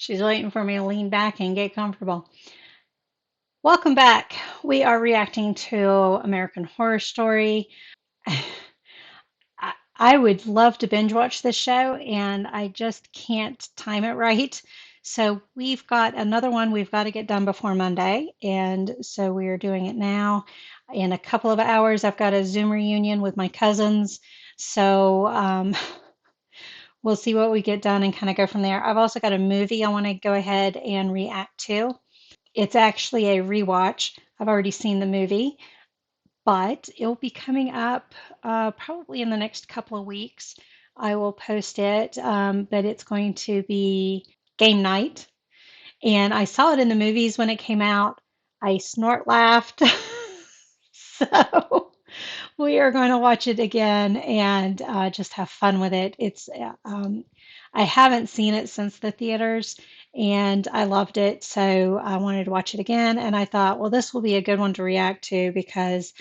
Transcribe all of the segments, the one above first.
She's waiting for me to lean back and get comfortable. Welcome back. We are reacting to American Horror Story. I would love to binge watch this show, and I just can't time it right. So we've got another one we've got to get done before Monday, and so we are doing it now. In a couple of hours, I've got a Zoom reunion with my cousins. So we'll see what we get done and kind of go from there. I've also got a movie I want to go ahead and react to. It's actually a rewatch. I've already seen the movie, but it'll be coming up probably in the next couple of weeks. I will post it, but it's going to be Game Night. And I saw it in the movies when it came out. I snort laughed. So we are going to watch it again and just have fun with it. I haven't seen it since the theaters and I loved it. So I wanted to watch it again. And I thought, well, this will be a good one to react to because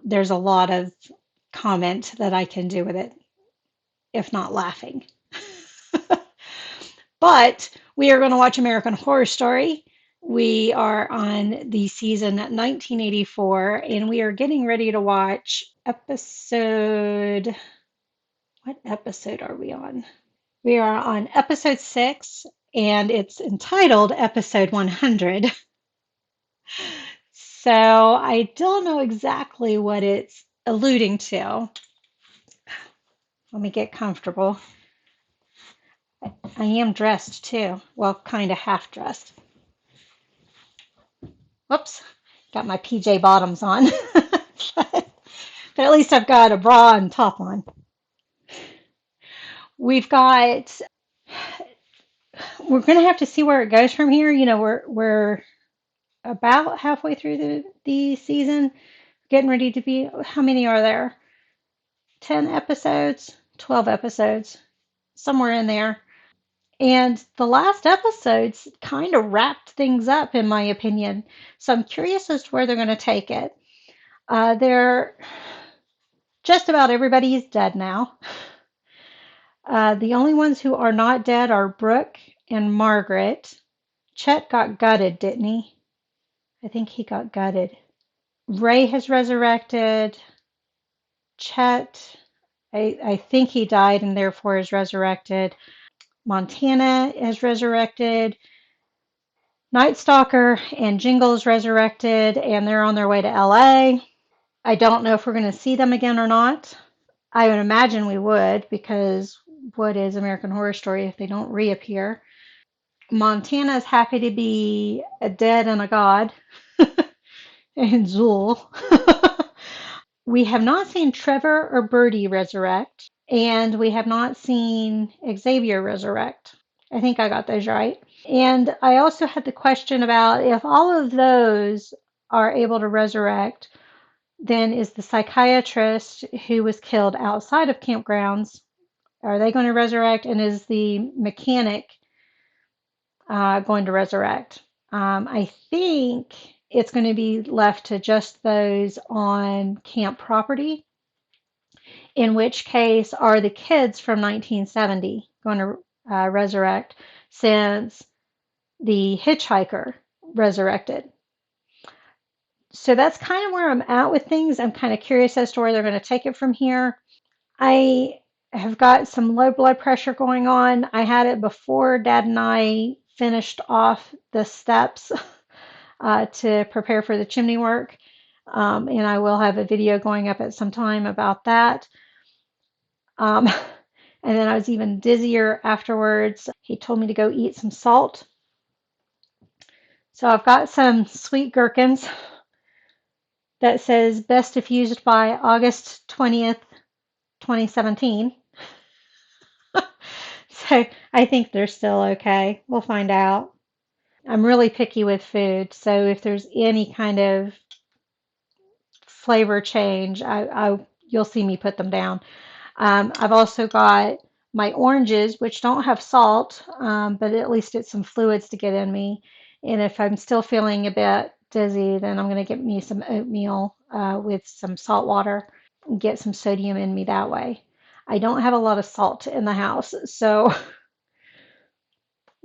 there's a lot of comment that I can do with it, if not laughing. But we are going to watch American Horror Story. We are on the season 1984, and we are getting ready to watch episode. What episode are we on? We are on episode 6, and it's entitled Episode 100. So I don't know exactly what it's alluding to. Let me get comfortable. I am dressed too. Well, kind of half dressed. Whoops, got my PJ bottoms on. but at least I've got a bra and top on. We've got, we're going to have to see where it goes from here. You know, we're about halfway through the season, getting ready to be, how many are there? 10 episodes, 12 episodes, somewhere in there. And the last episodes kind of wrapped things up, in my opinion. So I'm curious as to where they're going to take it. They're just about everybody is dead now. The only ones who are not dead are Brooke and Margaret. Chet got gutted, didn't he? I think he got gutted. Ray has resurrected. Chet, I think he died and therefore is resurrected. Montana is resurrected. Night Stalker and Jingle is resurrected, and they're on their way to LA. I don't know if we're going to see them again or not. I would imagine we would, because what is American Horror Story if they don't reappear? Montana is happy to be a dead and a god, and Zool. We have not seen Trevor or Birdie resurrect, and we have not seen Xavier resurrect. I think I got those right. And I also had the question about if all of those are able to resurrect, then is the psychiatrist who was killed outside of campgrounds, are they going to resurrect? And is the mechanic going to resurrect? I think it's going to be left to just those on camp property, in which case are the kids from 1970 going to resurrect since the hitchhiker resurrected. So that's kind of where I'm at with things. I'm kind of curious as to where they're going to take it from here. I have got some low blood pressure going on. I had it before Dad and I finished off the steps to prepare for the chimney work. And I will have a video going up at some time about that. Um, and then I was even dizzier afterwards. He told me to go eat some salt. So I've got some sweet gherkins that says best if used by August 20th, 2017. So I think they're still okay. We'll find out. I'm really picky with food, so if there's any kind of flavor change, you'll see me put them down. I've also got my oranges, which don't have salt, but at least it's some fluids to get in me. And if I'm still feeling a bit dizzy, then I'm going to get me some oatmeal with some salt water and get some sodium in me that way. I don't have a lot of salt in the house, so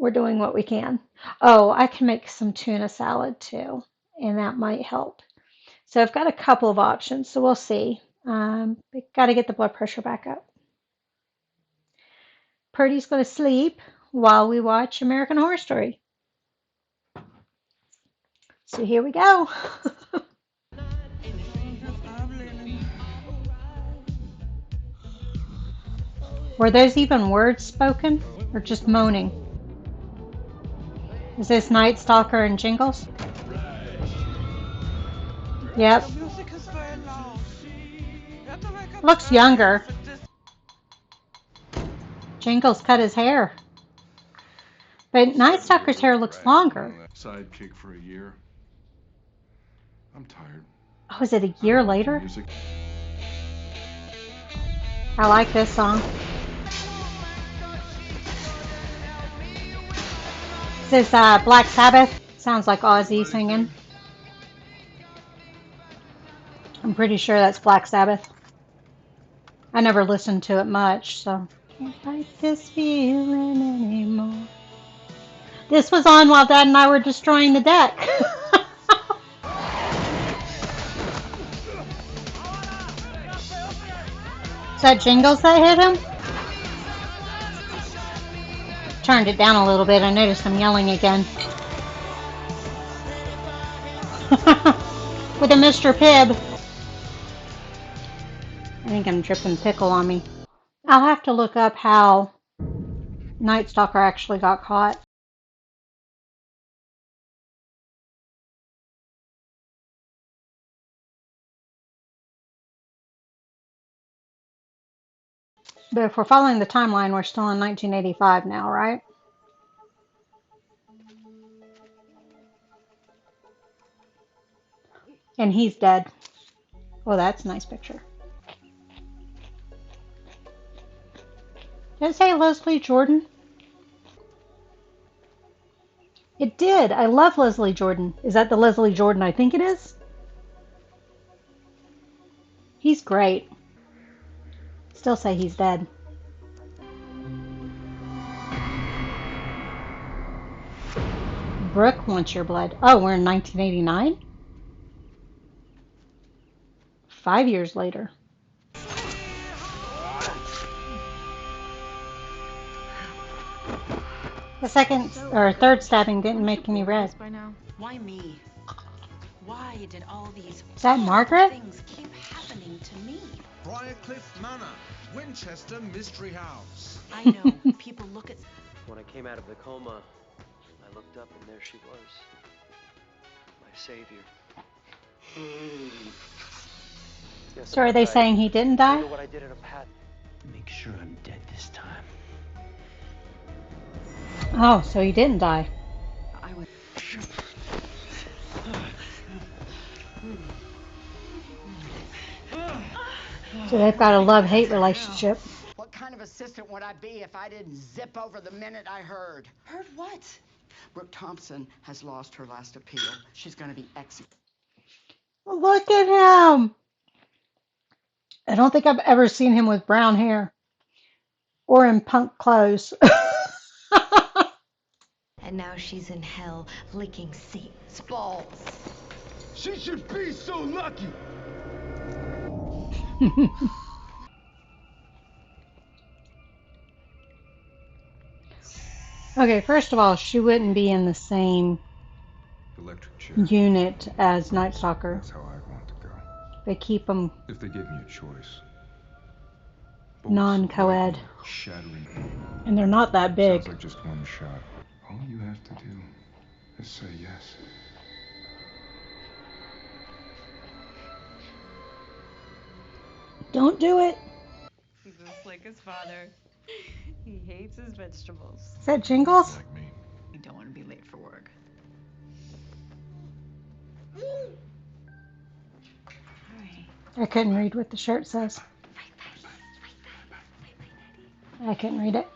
We're doing what we can. Oh, I can make some tuna salad too, and that might help. So I've got a couple of options, so we'll see. We got to get the blood pressure back up. Purdy's going to sleep while we watch American Horror Story. So here we go. Were those even words spoken or just moaning? Is this Night Stalker and Jingles? Yep. Looks younger. Jingles cut his hair. But Night Stalker's hair looks longer. Sidekick for a year. I'm tired. Oh, is it a year later? I like this song. This is Black Sabbath. Sounds like Ozzy singing. I'm pretty sure that's Black Sabbath. I never listened to it much, so. Can't fight this feeling anymore. This was on while Dad and I were destroying the deck. Is that Jingles that hit him? Turned it down a little bit. I noticed him yelling again. With a Mr. Pibb. I think I'm dripping pickle on me. I'll have to look up how Night Stalker actually got caught. But if we're following the timeline, we're still in 1985 now, right? And he's dead. Oh, that's a nice picture. Did it say Leslie Jordan? It did. I love Leslie Jordan. Is that the Leslie Jordan I think it is? He's great. Still say he's dead. Brooke wants your blood. Oh, we're in 1989? 5 years later. The second or third stabbing didn't make any red. Why me? Why did all these Is that Margaret? things keep happening to me? Briarcliff Manor, Winchester Mystery House. I know people look at. When I came out of the coma, I looked up and there she was. My savior. Yes, So are they saying he didn't die? What I did in a pat. Make sure I'm dead this time. Oh, so he didn't die. I would. So they've got a love-hate relationship. What kind of assistant would I be if I didn't zip over the minute I heard? Heard what? Brooke Thompson has lost her last appeal. She's going to be executed. Look at him. I don't think I've ever seen him with brown hair or in punk clothes. And now she's in hell licking Satan's balls. She should be so lucky. Okay, first of all, she wouldn't be in the same Electric chair. unit as Night Stalker. That's how I want to go. They keep them If they give me a choice. non-co-ed, Shattering. and they're not that big. Sounds like just one shot. All you have to do is say yes. Don't do it. Just like his father. He hates his vegetables. Is that Jingles? Like me. I don't want to be late for work. I couldn't read what the shirt says. I couldn't read it.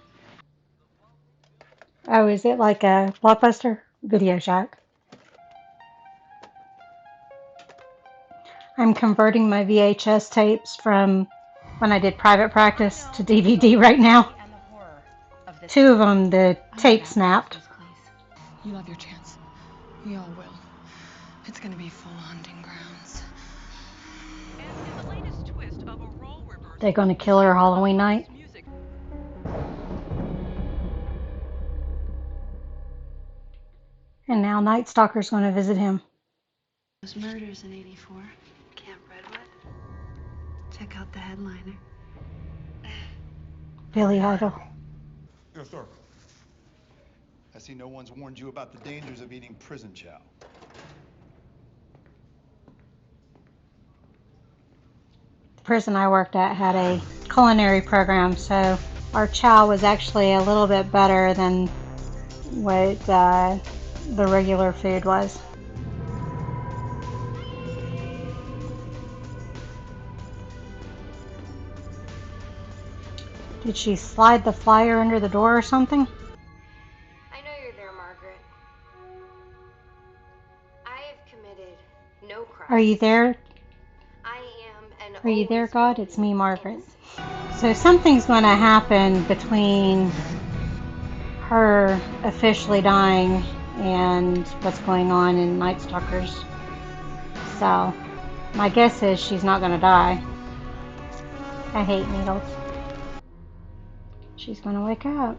Oh, is it like a Blockbuster? Video Shack. I'm converting my VHS tapes from when I did private practice to DVD right now. And the horror of Two of them, the tape snapped. You love your chance. We all will. It's gonna be full hunting grounds. And in the latest twist of a role reversal, They're going to kill her Halloween night. music. And now Night Stalker's going to visit him. Those murders in '84. Camp Redwood. Check out the headliner. Billy Idol. Yes, sir. I see no one's warned you about the dangers of eating prison chow. The prison I worked at had a culinary program, so our chow was actually a little bit better than what the regular food was. Did she slide the flyer under the door or something? I know you're there, Margaret. I have committed no crime. Are you there? I am and Are you there, always God? will It's be me, Margaret. innocent. So something's going to happen between her officially dying and what's going on in Night Stalker's cell. My guess is she's not going to die. I hate needles. She's going to wake up.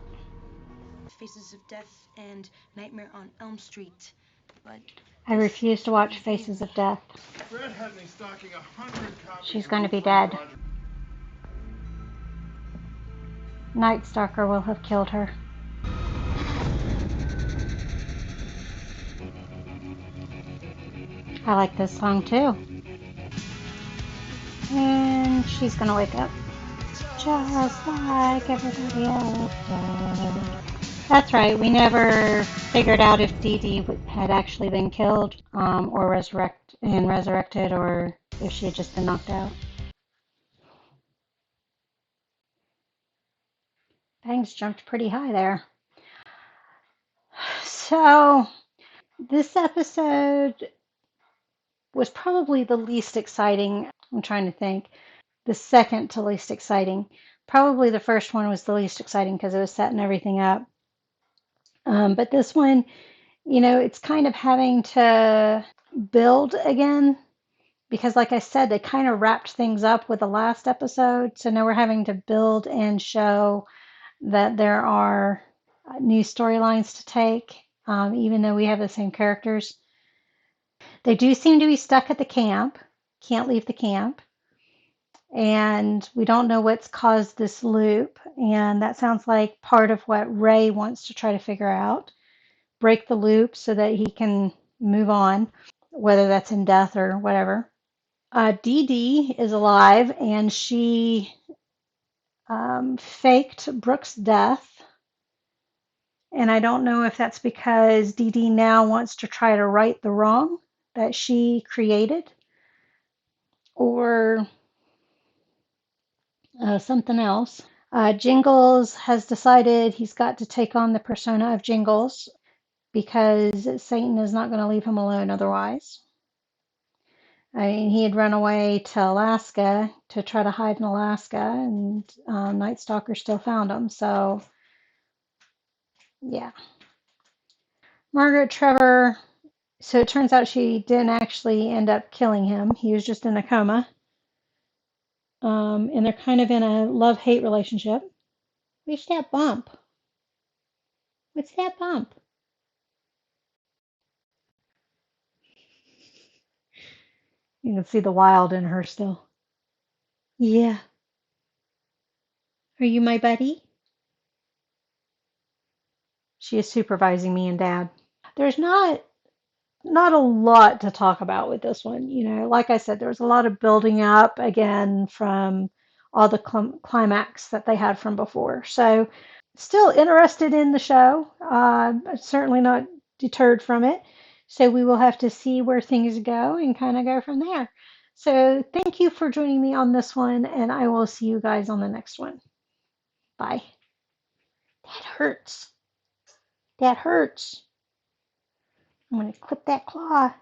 Faces of Death and Nightmare on Elm Street. But I refuse to watch Faces of Death. Fred had me stocking 100 copies. She's going to be dead. Night Stalker will have killed her. I like this song too. And she's gonna wake up. Just like everybody else does. That's right, we never figured out if Dee Dee had actually been killed or resurrected, or if she had just been knocked out. Bangs jumped pretty high there. So, this episode was probably the least exciting. I'm trying to think. The second to least exciting. Probably the first one was the least exciting because it was setting everything up. But this one, it's kind of having to build again because, like I said, they kind of wrapped things up with the last episode. So now we're having to build and show that there are new storylines to take, even though we have the same characters. They do seem to be stuck at the camp, can't leave the camp. And we don't know what's caused this loop. And that sounds like part of what Ray wants to try to figure out. Break the loop so that he can move on, whether that's in death or whatever. Dee Dee is alive, and she faked Brooke's death. And I don't know if that's because Dee Dee now wants to try to right the wrong that she created, or something else. Jingles has decided he's got to take on the persona of Jingles because Satan is not going to leave him alone otherwise. I mean, he had run away to Alaska to try to hide in Alaska, and Night Stalker still found him. So, yeah. Margaret Trevor, so it turns out she didn't actually end up killing him. He was just in a coma. And they're kind of in a love-hate relationship. What's that bump? What's that bump? You can see the wild in her still. Yeah. Are you my buddy? She is supervising me and Dad. There's not a lot to talk about with this one. Like I said, there was a lot of building up again from all the climax that they had from before. So, still interested in the show. Certainly not deterred from it. So, we will have to see where things go and kind of go from there. So, thank you for joining me on this one, and I will see you guys on the next one. Bye. That hurts. That hurts. I'm going to clip that claw.